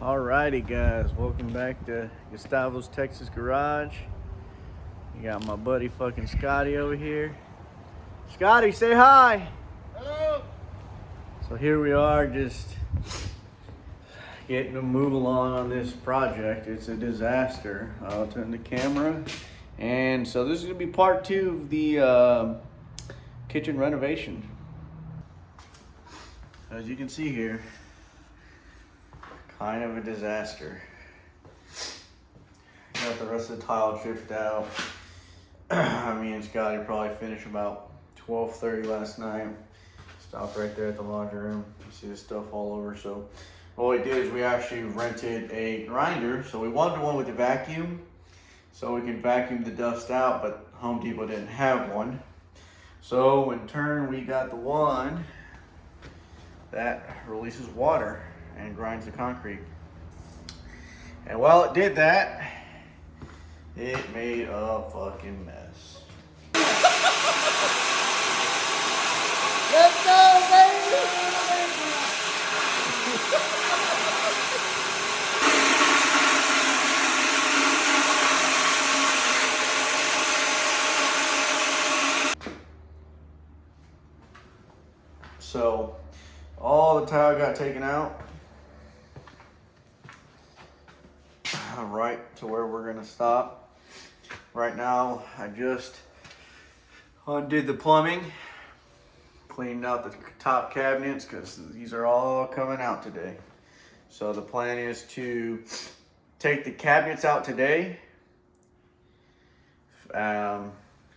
Alrighty guys, welcome back to Gustavo's Texas Garage. You got my buddy fucking Scotty over here. Scotty, say hi! Hello! So here we are, just getting to move along on this project. It's a disaster. I'll turn the camera. And so this is gonna be part 2 of the kitchen renovation. As you can see here, kind of a disaster. Got the rest of the tile chipped out. Me and Scotty probably finished about 12:30 last night. Stopped right there at the laundry room. You see this stuff all over. So what we did is we actually rented a grinder. So we wanted one with a vacuum so we could vacuum the dust out, but Home Depot didn't have one. So in turn, we got the one that releases water and grinds the concrete. And while it did that, it made a fucking mess. Let's go, baby! So all the tile got taken out. Right to where we're gonna stop. Right now, I just undid the plumbing, cleaned out the top cabinets because these are all coming out today. So the plan is to take the cabinets out today,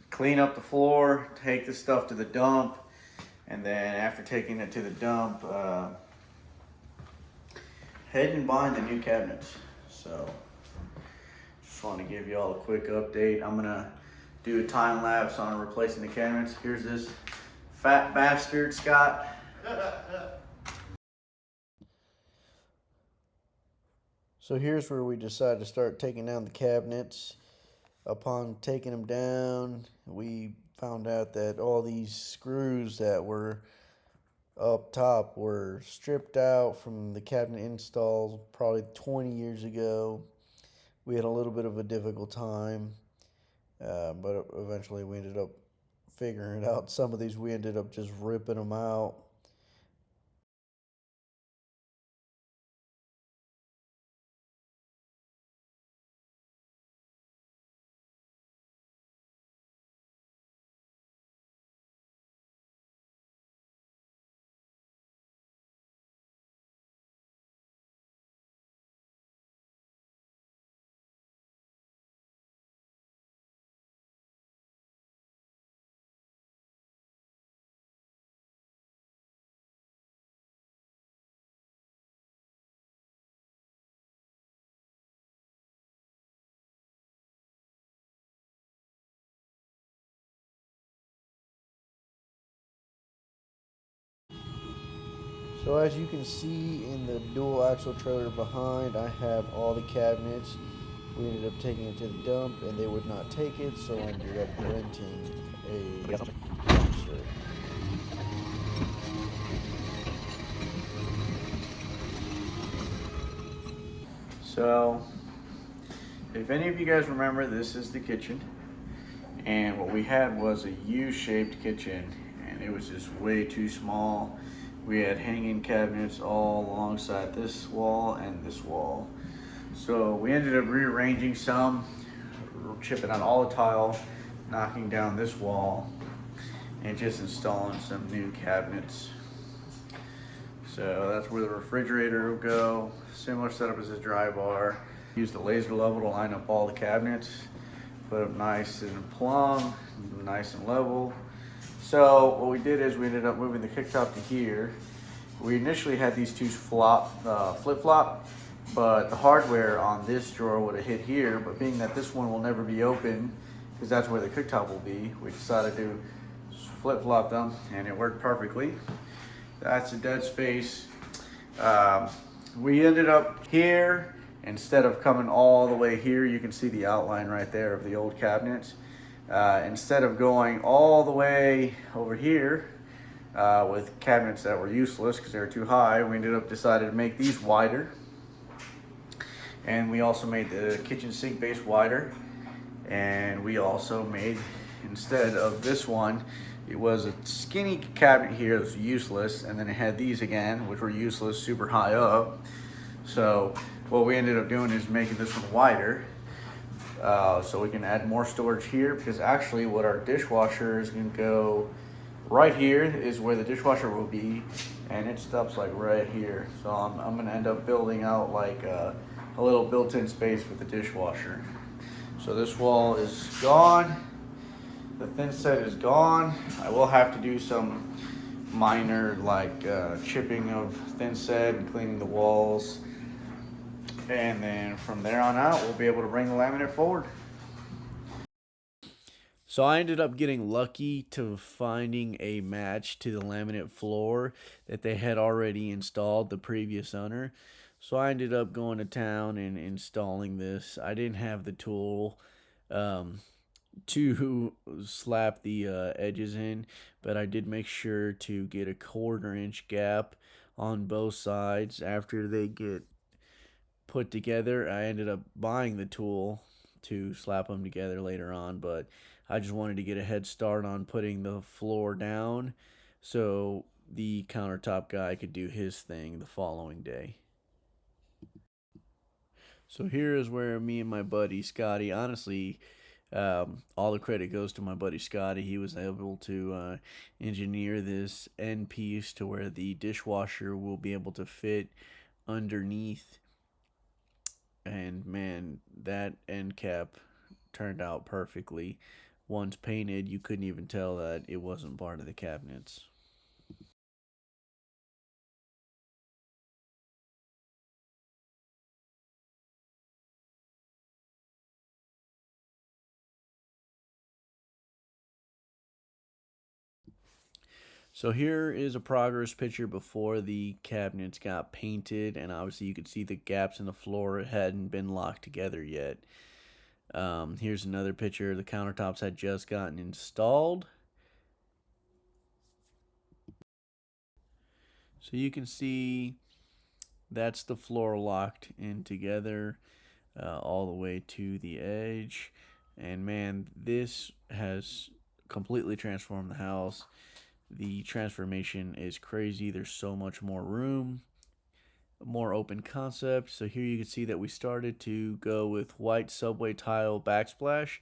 clean up the floor, take the stuff to the dump, and then after taking it to the dump, head and bind the new cabinets. So just want to give you all a quick update. I'm gonna do a time lapse on replacing the cabinets. Here's this fat bastard, Scott. So here's where we decided to start taking down the cabinets. Upon taking them down, we found out that all these screws that were up top were stripped out from the cabinet install probably 20 years ago. We had a little bit of a difficult time, but eventually we ended up figuring it out. Some of these we ended up just ripping them out. So as you can see in the dual axle trailer behind, I have all the cabinets. We ended up taking it to the dump and they would not take it, so I ended up renting a dumpster. So if any of you guys remember, this is the kitchen, and what we had was a U-shaped kitchen, and it was just way too small. We had hanging cabinets all alongside this wall and this wall. So we ended up rearranging some, chipping out all the tile, knocking down this wall, and just installing some new cabinets. So that's where the refrigerator will go. Similar setup as a dry bar. Use the laser level to line up all the cabinets, put them nice and plumb, nice and level. So what we did is we ended up moving the cooktop to here. We initially had these two flip-flop, but the hardware on this drawer would have hit here, but being that this one will never be open, because that's where the cooktop will be, we decided to flip-flop them, and it worked perfectly. That's a dead space. We ended up here, instead of coming all the way here, you can see the outline right there of the old cabinets. Instead of going all the way over here with cabinets that were useless because they were too high, we ended up deciding to make these wider. And we also made the kitchen sink base wider. And we also made, instead of this one, it was a skinny cabinet here that was useless, and then it had these again, which were useless, super high up. So what we ended up doing is making this one wider, so we can add more storage here, because actually what our dishwasher is going to go right here is where the dishwasher will be, and it stops like right here. So I'm going to end up building out like a little built-in space for the dishwasher. So this wall is gone. The thin set is gone. I will have to do some minor like chipping of thin set and cleaning the walls. And then from there on out, we'll be able to bring the laminate forward. So I ended up getting lucky to finding a match to the laminate floor that they had already installed, the previous owner. So I ended up going to town and installing this. I didn't have the tool um, to slap the edges in, but I did make sure to get a 1/4 inch gap on both sides. After they get put together, I ended up buying the tool to slap them together later on, but I just wanted to get a head start on putting the floor down so the countertop guy could do his thing the following day. So here is where me and my buddy Scotty, honestly, all the credit goes to my buddy Scotty. He was able to engineer this end piece to where the dishwasher will be able to fit underneath. And man, that end cap turned out perfectly. Once painted, you couldn't even tell that it wasn't part of the cabinets. So here is a progress picture before the cabinets got painted, and obviously you could see the gaps in the floor hadn't been locked together yet. Here's another picture. The countertops had just gotten installed. So you can see that's the floor locked in together all the way to the edge. And man, this has completely transformed the house. The transformation is crazy. There's so much more room, more open concept. So here you can see that we started to go with white subway tile backsplash.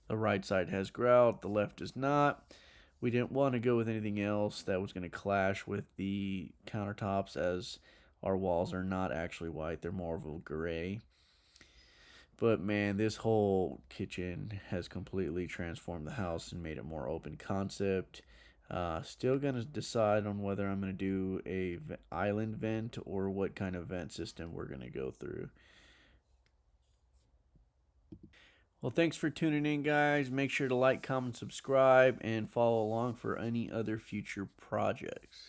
The right side has grout, the left does not. We didn't want to go with anything else that was going to clash with the countertops, as our walls are not actually white, they're more of a gray. But man, this whole kitchen has completely transformed the house and made it more open concept. Still gonna decide on whether I'm gonna do a island vent or what kind of vent system we're gonna go through. Well, thanks for tuning in, guys. Make sure to like, comment, subscribe, and follow along for any other future projects.